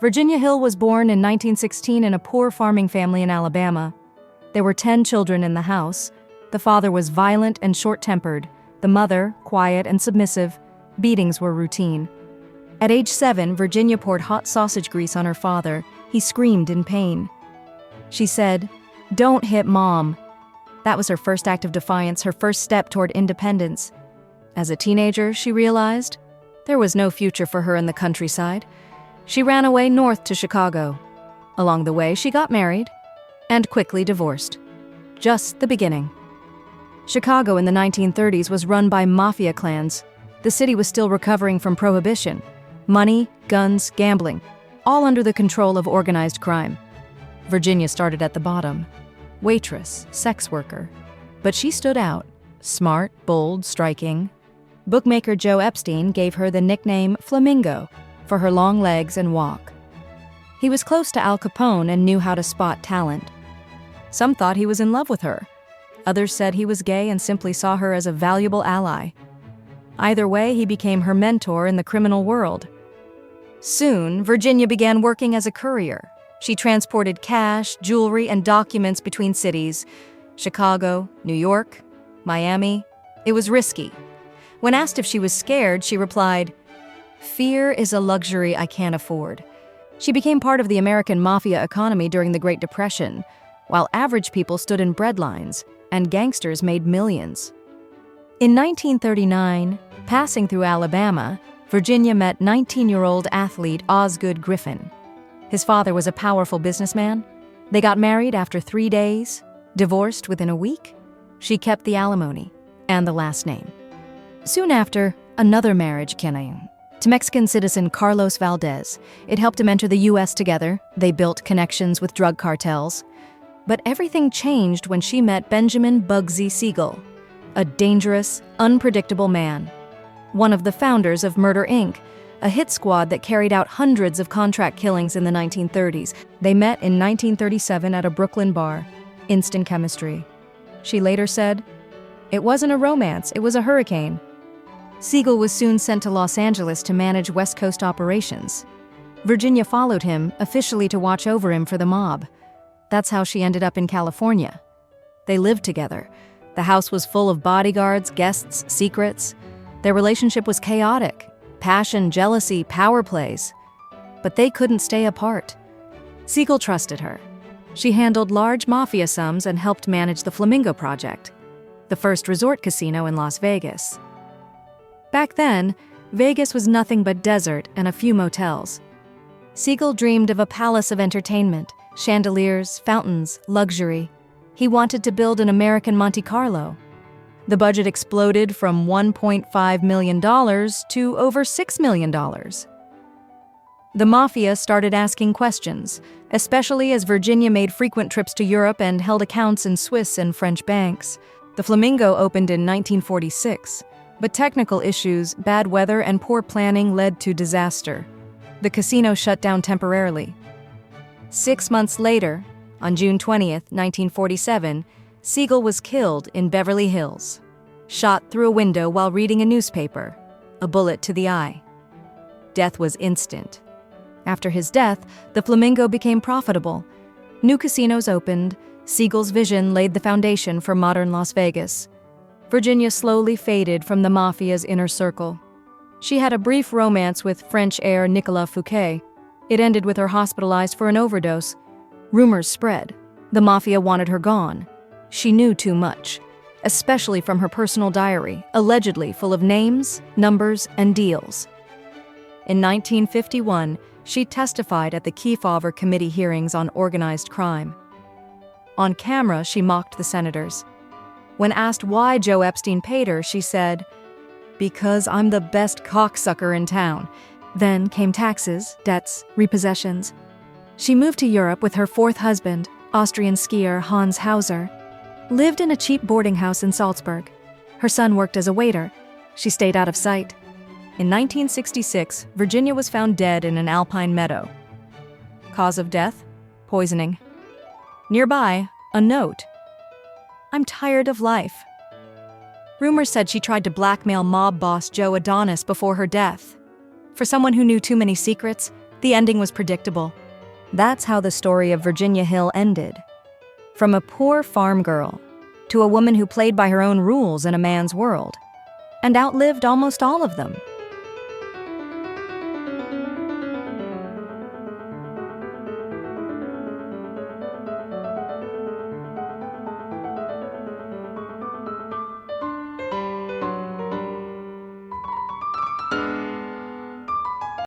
Virginia Hill was born in 1916 in a poor farming family in Alabama. There were 10 children in the house. The father was violent and short-tempered. The mother, quiet and submissive. Beatings were routine. At age 7, Virginia poured hot sausage grease on her father. He screamed in pain. She said, "Don't hit Mom." That was her first act of defiance, her first step toward independence. As a teenager, she realized there was no future for her in the countryside. She ran away north to Chicago. Along the way, she got married and quickly divorced. Just the beginning. Chicago in the 1930s was run by Mafia clans. The city was still recovering from Prohibition. Money, guns, gambling, all under the control of organized crime. Virginia started at the bottom. Waitress, sex worker. But she stood out. Smart, bold, striking. Bookmaker Joe Epstein gave her the nickname Flamingo for her long legs and walk. He was close to Al Capone and knew how to spot talent. Some thought he was in love with her. Others said he was gay and simply saw her as a valuable ally. Either way, he became her mentor in the criminal world. Soon, Virginia began working as a courier. She transported cash, jewelry, and documents between cities. Chicago, New York, Miami. It was risky. When asked if she was scared, she replied, "Fear is a luxury I can't afford." She became part of the American Mafia economy during the Great Depression, while average people stood in bread lines and gangsters made millions. In 1939, passing through Alabama, Virginia met 19-year-old athlete Osgood Griffin. His father was a powerful businessman. They got married after 3 days, divorced within a week. She kept the alimony and the last name. Soon after, another marriage came to Mexican citizen Carlos Valdez. It helped him enter the U.S. together. They built connections with drug cartels. But everything changed when she met Benjamin Bugsy Siegel, a dangerous, unpredictable man. One of the founders of Murder, Inc., a hit squad that carried out hundreds of contract killings in the 1930s. They met in 1937 at a Brooklyn bar. Instant chemistry. She later said, "It wasn't a romance, it was a hurricane." Siegel was soon sent to Los Angeles to manage West Coast operations. Virginia followed him, officially to watch over him for the mob. That's how she ended up in California. They lived together. The house was full of bodyguards, guests, secrets. Their relationship was chaotic. Passion, jealousy, power plays. But they couldn't stay apart. Siegel trusted her. She handled large mafia sums and helped manage the Flamingo Project, the first resort casino in Las Vegas. Back then, Vegas was nothing but desert and a few motels. Siegel dreamed of a palace of entertainment, chandeliers, fountains, luxury. He wanted to build an American Monte Carlo. The budget exploded from $1.5 million to over $6 million. The Mafia started asking questions, especially as Virginia made frequent trips to Europe and held accounts in Swiss and French banks. The Flamingo opened in 1946, but technical issues, bad weather, and poor planning led to disaster. The casino shut down temporarily. 6 months later, on June 20th, 1947, Siegel was killed in Beverly Hills, shot through a window while reading a newspaper, a bullet to the eye. Death was instant. After his death, the Flamingo became profitable. New casinos opened. Siegel's vision laid the foundation for modern Las Vegas. Virginia slowly faded from the Mafia's inner circle. She had a brief romance with French heir Nicolas Fouquet. It ended with her hospitalized for an overdose. Rumors spread. The Mafia wanted her gone. She knew too much, especially from her personal diary, allegedly full of names, numbers, and deals. In 1951, she testified at the Kefauver Committee hearings on organized crime. On camera, she mocked the senators. When asked why Joe Epstein paid her, she said, "Because I'm the best cocksucker in town." Then came taxes, debts, repossessions. She moved to Europe with her fourth husband, Austrian skier Hans Hauser. Lived in a cheap boarding house in Salzburg. Her son worked as a waiter. She stayed out of sight. In 1966, Virginia was found dead in an alpine meadow. Cause of death? Poisoning. Nearby, a note. "I'm tired of life." Rumors said she tried to blackmail mob boss Joe Adonis before her death. For someone who knew too many secrets, The ending was predictable. That's how the story of Virginia Hill ended. From a poor farm girl to a woman who played by her own rules in a man's world, and outlived almost all of them.